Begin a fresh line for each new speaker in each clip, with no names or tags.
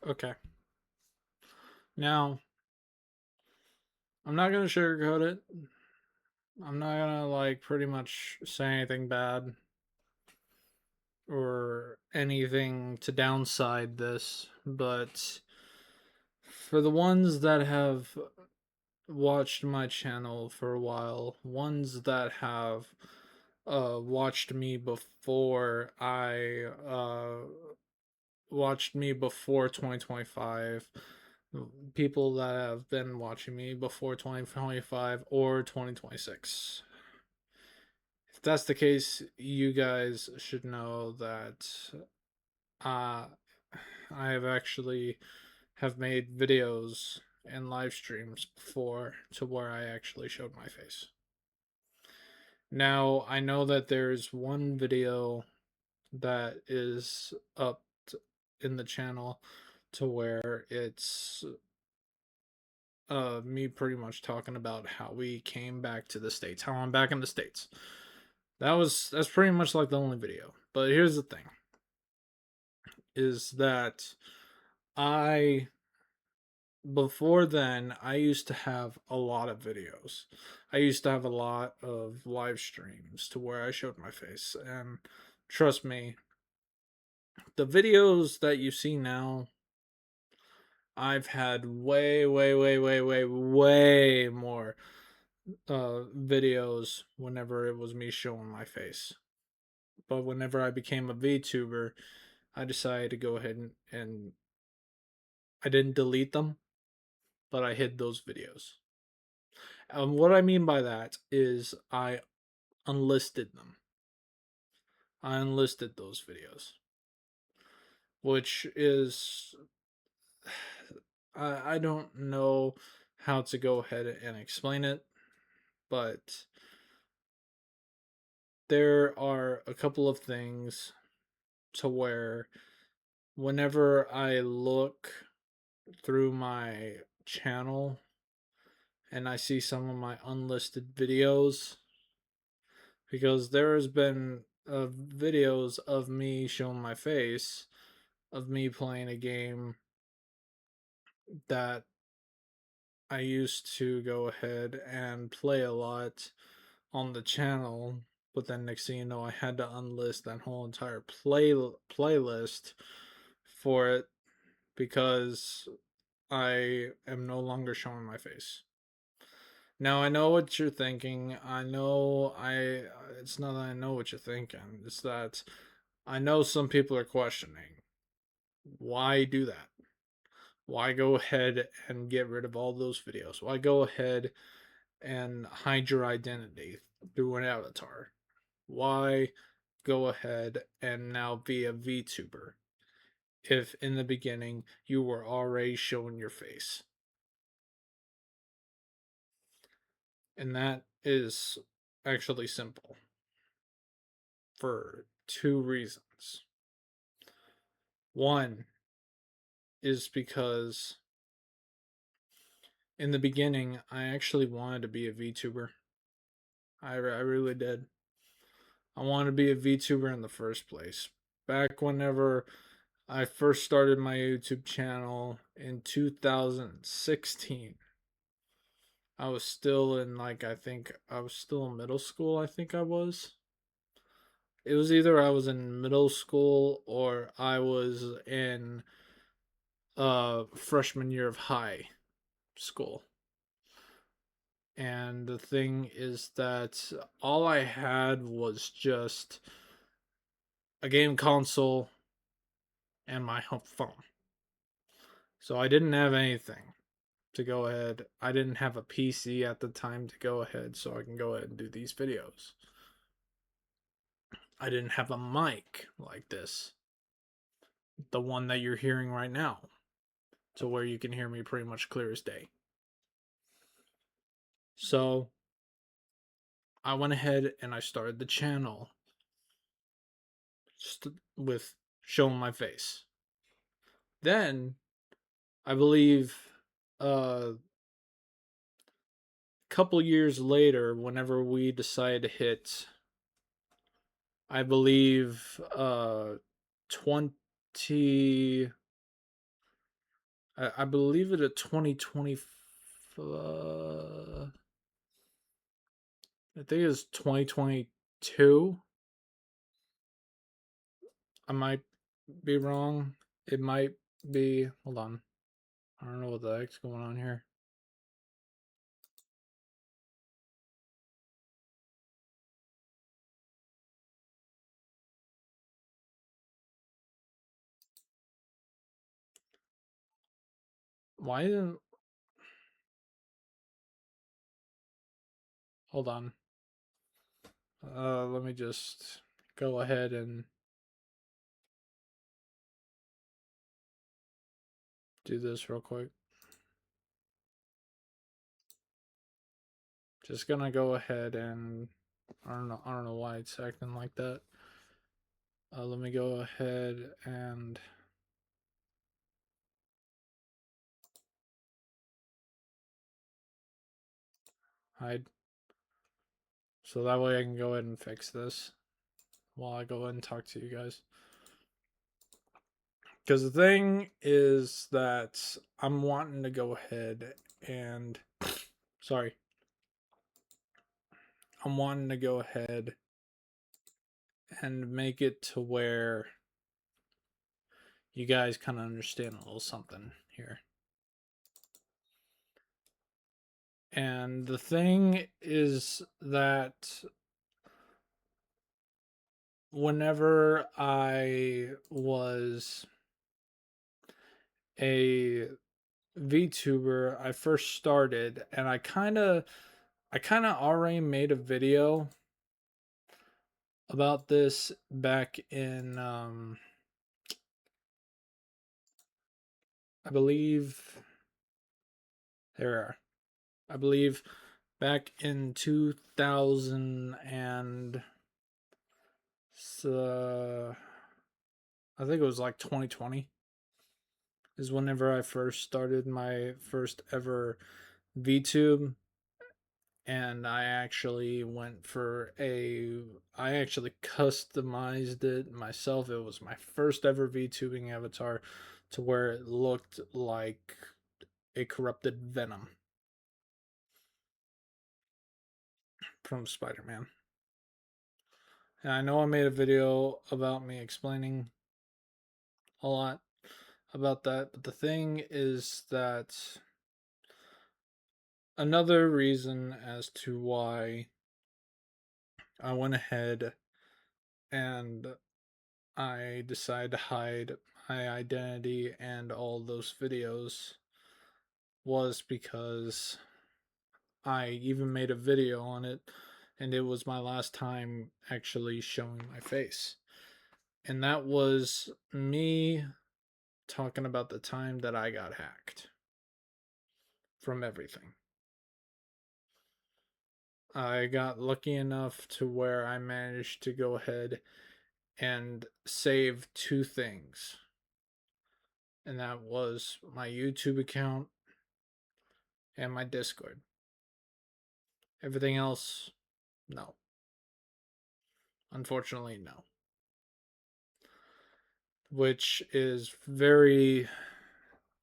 Okay. Now, I'm not gonna sugarcoat it. I'm not gonna like pretty much say anything bad or anything to downside this, but for the ones that have watched my channel for a while, ones that have watched me before I watched me before 2025, people that have been watching me before 2025 or 2026. If that's the case, you guys should know that uh, I have actually have made videos and live streams before to where I actually showed my face. Now, I know that there's one video that is up in the channel to where it's me pretty much talking about how we came back to the States, how I'm back in the States. That's pretty much like the only video. But here's the thing is that I before then I used to have a lot of videos. I used to have a lot of live streams to where I showed my face, and trust me, the videos that you see now, I've had way more videos whenever it was me showing my face. But whenever I became a VTuber, I decided to go ahead and I didn't delete them, but I hid those videos. What I mean by that is I unlisted them. I unlisted those videos, which is I don't know how to go ahead and explain it, but there are a couple of things to where whenever I look through my channel and I see some of my unlisted videos, because there has been videos of me showing my face, of me playing a game that I used to go ahead and play a lot on the channel, but then next thing you know, I had to unlist that whole entire playlist for it because I am no longer showing my face. Now I know what you're thinking. I know I it's not that I know what you're thinking. It's that I know some people are questioning why do that? Why go ahead and get rid of all those videos? Why go ahead and hide your identity through an avatar? Why go ahead and now be a VTuber if in the beginning you were already showing your face? And that is actually simple for two reasons. One is because in the beginning, I actually wanted to be a VTuber. I really did. I wanted to be a VTuber in the first place. Back whenever I first started my YouTube channel in 2016, I was still in I think I was still in middle school, I think I was. It was either I was in middle school or I was in freshman year of high school. And the thing is that all I had was just a game console and my home phone. So I didn't have anything to go ahead. I didn't have a PC at the time to go ahead so I can go ahead and do these videos. I didn't have a mic like this, the one that you're hearing right now, to where you can hear me pretty much clear as day. So I went ahead and I started the channel just with showing my face. Then I believe a couple years later, whenever we decided to hit, I believe 20 I believe it at 2020. I think it's 2022. I might be wrong. It might be. Hold on. I don't know what the heck's going on here. Why didn't. Hold on. Let me just go ahead and do this real quick. Just gonna go ahead and I don't know why it's acting like that. Let me go ahead and hide. So that way I can go ahead and fix this while I go ahead and talk to you guys. Because the thing is that I'm wanting to go ahead and sorry. I'm wanting to go ahead and make it to where you guys kind of understand a little something here. And the thing is that whenever I was a VTuber, I first started and I kind of already made a video about this back in I believe there I believe back in 2000 and I think it was like 2020 is whenever I first started my first ever VTube, and I actually customized it myself. It was my first ever VTubing avatar to where it looked like a corrupted Venom from Spider-Man. And I know I made a video about me explaining a lot about that, but the thing is that another reason as to why I went ahead and I decided to hide my identity and all those videos was because I even made a video on it, and it was my last time actually showing my face. And that was me talking about the time that I got hacked from everything. I got lucky enough to where I managed to go ahead and save two things. And that was my YouTube account and my Discord. Everything else, no. Unfortunately, no. Which is very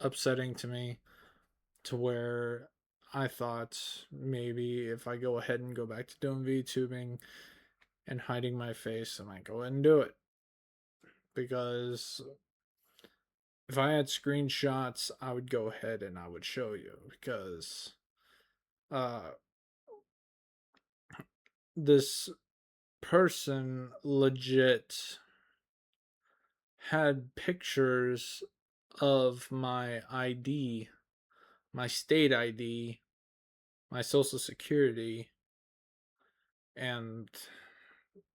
upsetting to me, to where I thought maybe if I go ahead and go back to doing VTubing and hiding my face, I might go ahead and do it. Because if I had screenshots, I would go ahead and I would show you. Because uh, this person legit had pictures of my ID, my state ID, my social security, and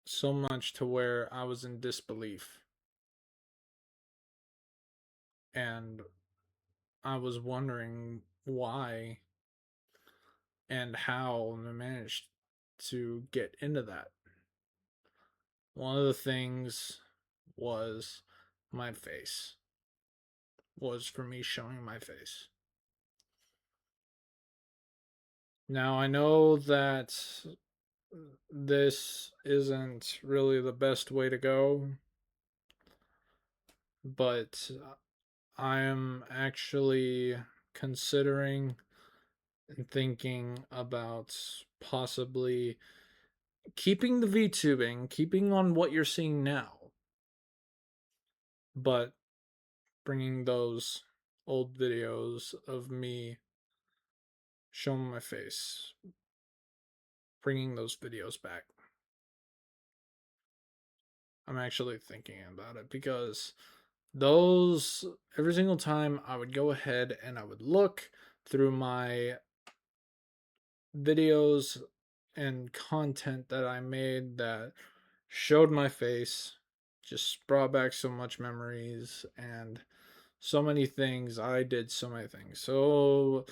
so much to where I was in disbelief. And I was wondering why and how I managed to get into that. One of the things was my face, was for me showing my face. Now, I know that this isn't really the best way to go, but I am actually considering and thinking about possibly keeping the VTubing, keeping on what you're seeing now, but bringing those old videos of me showing my face, bringing those videos back. I'm actually thinking about it because those every single time I would go ahead and I would look through my videos and content that I made that showed my face, just brought back so much memories and so many things. I did so many things. So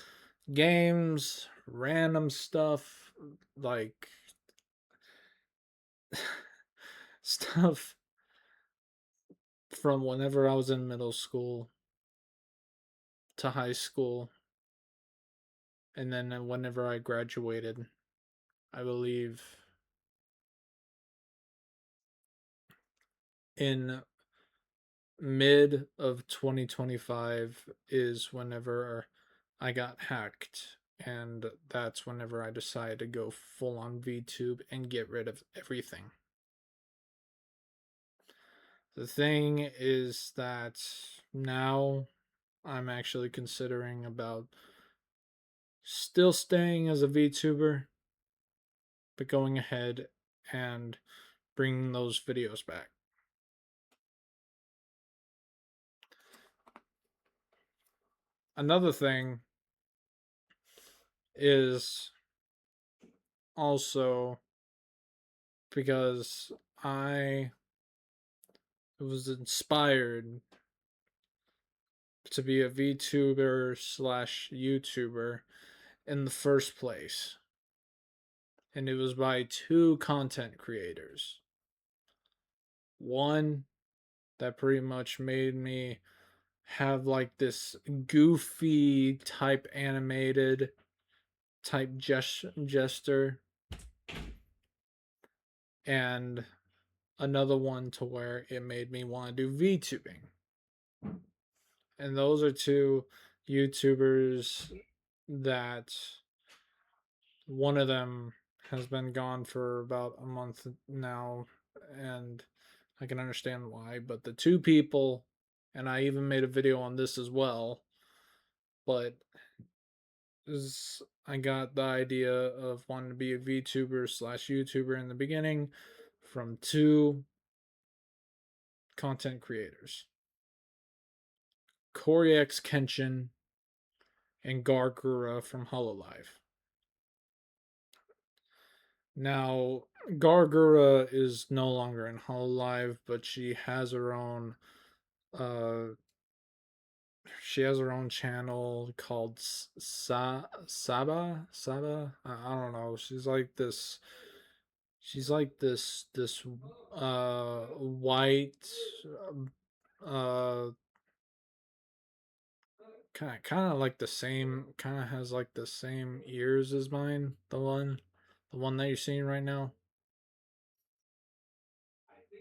games, random stuff like stuff from whenever I was in middle school to high school, and then whenever I graduated, I believe in mid of 2025 is whenever I got hacked, and that's whenever I decided to go full on VTube and get rid of everything. The thing is that now I'm actually considering about still staying as a VTuber, but going ahead and bringing those videos back. Another thing is also because I was inspired to be a VTuber slash YouTuber in the first place. And it was by two content creators. One that pretty much made me have like this goofy type animated type gesture, and another one to where it made me want to do VTubing. And those are two YouTubers that one of them has been gone for about a month now, and I can understand why. But the two people, and I even made a video on this as well, but is I got the idea of wanting to be a VTuber slash YouTuber in the beginning from two content creators, Corey X Kenshin and Gargura from Hololive. Now, Gargura is no longer in Hololive, but uh she has her own channel called Saba. I don't know. She's like this white uh kind of like the same, kind of has like the same ears as mine, the one that you're seeing right now,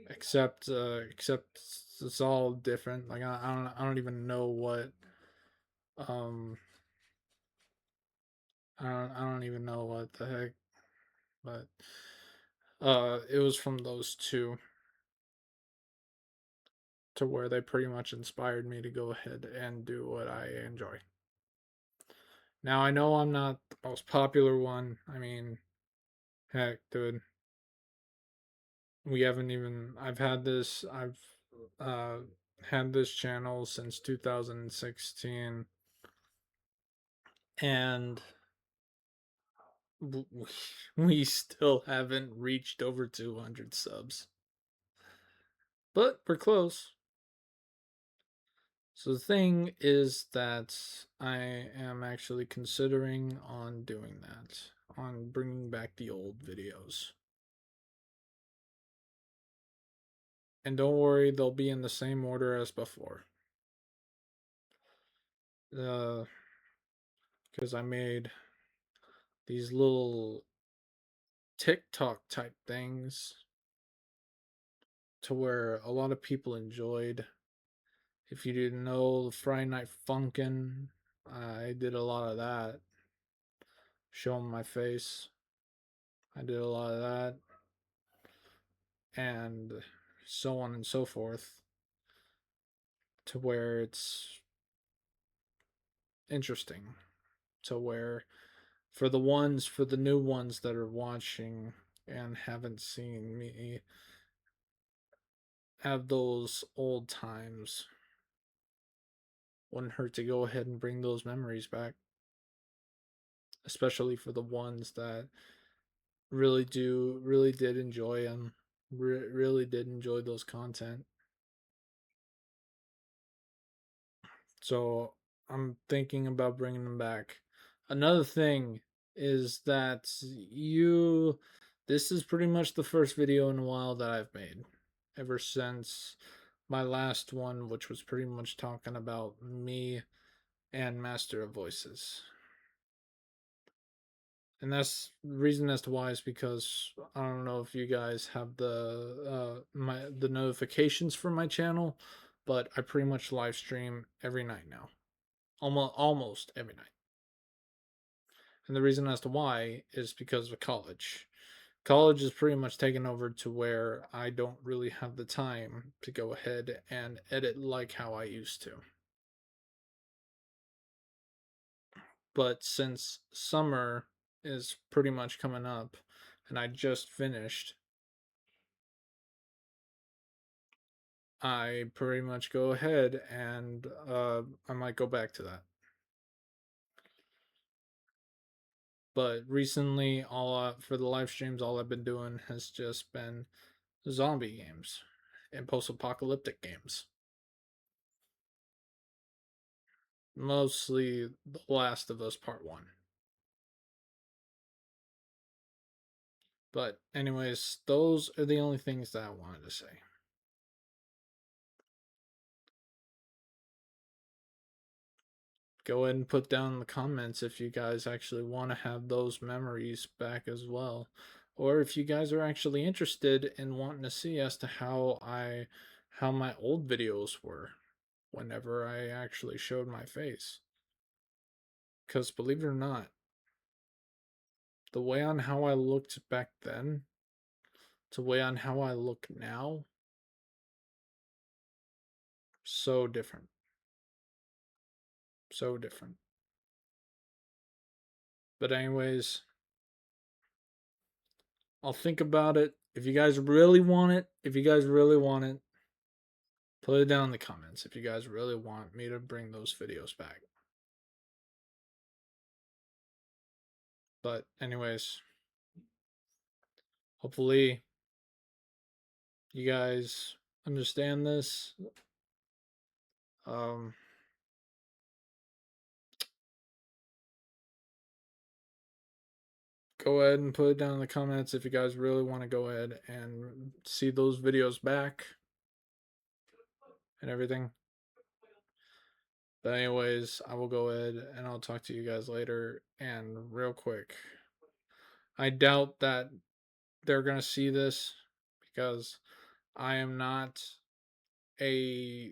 except it's all different. Like I don't even know what um I don't even know what the heck, but it was from those two to where they pretty much inspired me to go ahead and do what I enjoy. Now I know I'm not the most popular one. I mean, heck, dude, we haven't even. I've uh had this channel since 2016, and we still haven't reached over 200 subs, but we're close. So the thing is that I am actually considering on doing that, on bringing back the old videos. And don't worry, they'll be in the same order as before. Because I made these little TikTok type things to where a lot of people enjoyed. If you didn't know the Friday Night Funkin', I did a lot of that. Showing my face. I did a lot of that. And so on and so forth. To where it's interesting. To where for the new ones that are watching and haven't seen me have those old times, wouldn't hurt to go ahead and bring those memories back, especially for the ones that really did enjoy them, really did enjoy those content. So I'm thinking about bringing them back. Another thing is that this is pretty much the first video in a while that I've made ever since my last one, which was pretty much talking about me and Master of Voices. And that's the reason as to why is because I don't know if you guys have the notifications for my channel, but I pretty much live stream every night now, almost every night. And the reason as to why is because of college. College is pretty much taken over to where I don't really have the time to go ahead and edit like how I used to. But since summer is pretty much coming up and I just finished, I pretty much go ahead and I might go back to that. But recently, for the live streams, all I've been doing has just been zombie games and post-apocalyptic games. Mostly The Last of Us Part 1. But anyways, those are the only things that I wanted to say. Go ahead and put down in the comments if you guys actually want to have those memories back as well. Or if you guys are actually interested in wanting to see as to how my old videos were whenever I actually showed my face. Because believe it or not, the way on how I looked back then to the way on how I look now, so different. So different. But anyways, I'll think about it. If you guys really want it, put it down in the comments if you guys really want me to bring those videos back. But anyways, hopefully you guys understand this. Um Go ahead and put it down in the comments if you guys really want to go ahead and see those videos back and everything. But anyways, I will go ahead and I'll talk to you guys later. And real quick, I doubt that they're gonna see this because I am not a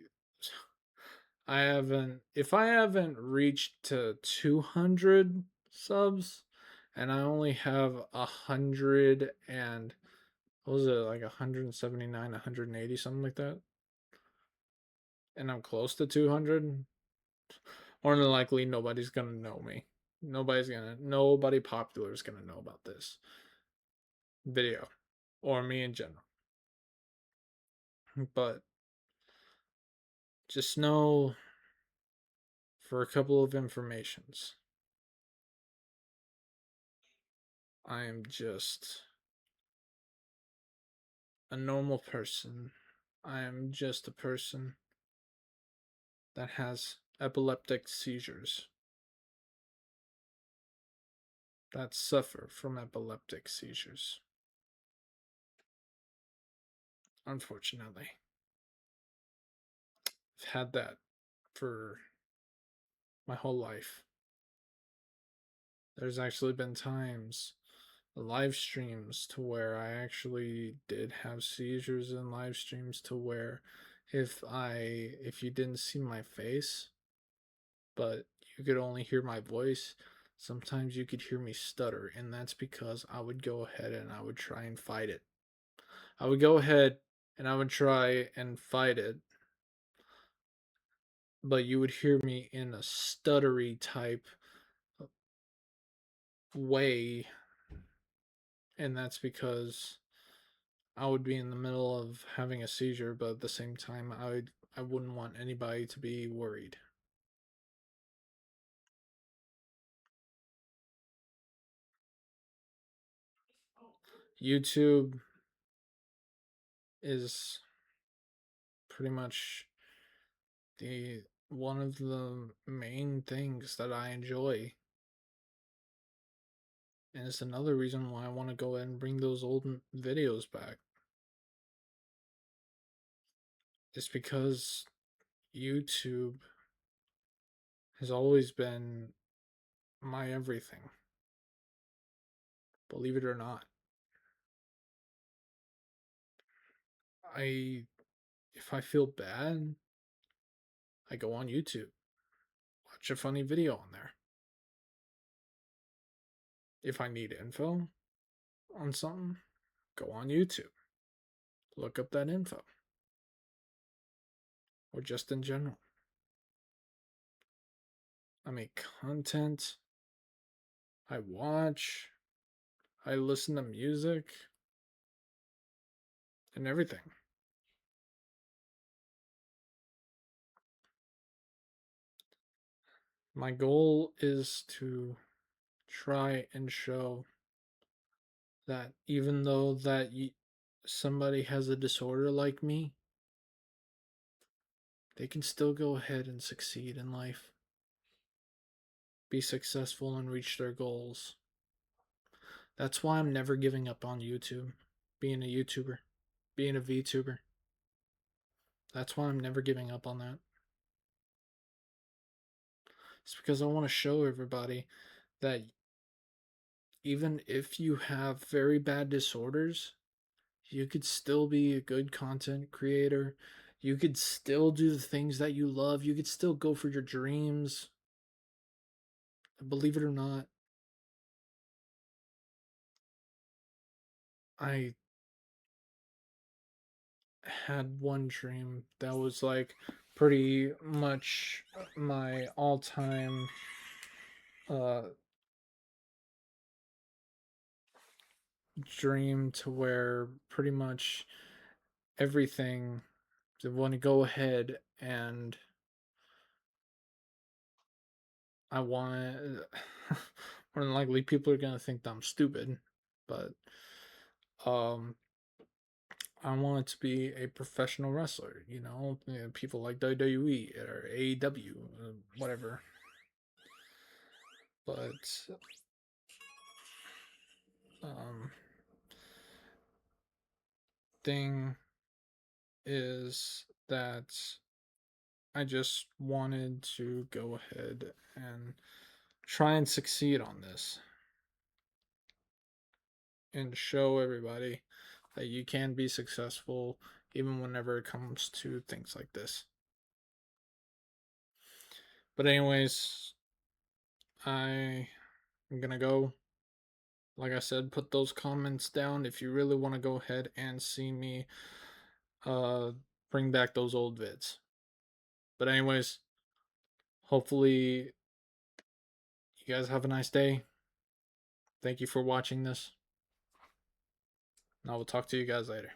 I haven't if I haven't reached to 200 subs and I only have 100 and what was it, like 179, 180, something like that, and I'm close to 200, more than likely nobody's gonna know me. Nobody popular is gonna know about this video or me in general. But just know for a couple of informations, I am just a normal person. I am just a person that has epileptic seizures, that suffer from epileptic seizures. Unfortunately, I've had that for my whole life. There's actually been times, live streams, to where I actually did have seizures in live streams to where if you didn't see my face, but you could only hear my voice, sometimes you could hear me stutter, and that's because I would go ahead and I would try and fight it. I would go ahead and I would try and fight it, but you would hear me in a stuttery type way, and that's because I would be in the middle of having a seizure, but at the same time I wouldn't want anybody to be worried. YouTube is pretty much the one of the main things that I enjoy. And it's another reason why I want to go ahead and bring those old videos back. It's because YouTube has always been my everything. Believe it or not. I if I feel bad, I go on YouTube. Watch a funny video on there. If I need info on something, go on YouTube. Look up that info. Or just in general. I make content. I watch. I listen to music. And everything. My goal is to try and show that even though that somebody has a disorder like me, they can still go ahead and succeed in life, be successful, and reach their goals. That's why I'm never giving up on YouTube, being a YouTuber, being a VTuber. That's why I'm never giving up on that. It's because I want to show everybody that even if you have very bad disorders, you could still be a good content creator. You could still do the things that you love. You could still go for your dreams. Believe it or not, I had one dream that was like pretty much my all-time uh dream, to where pretty much everything to want to go ahead and I want more than likely people are gonna think that I'm stupid, but um I want to be a professional wrestler, people like WWE or AEW, whatever. But um thing is that I just wanted to go ahead and try and succeed on this and show everybody that you can be successful even whenever it comes to things like this. But anyways, I am gonna go. Like I said, put those comments down if you really want to go ahead and see me uh bring back those old vids. But anyways, hopefully you guys have a nice day. Thank you for watching this. And I will talk to you guys later.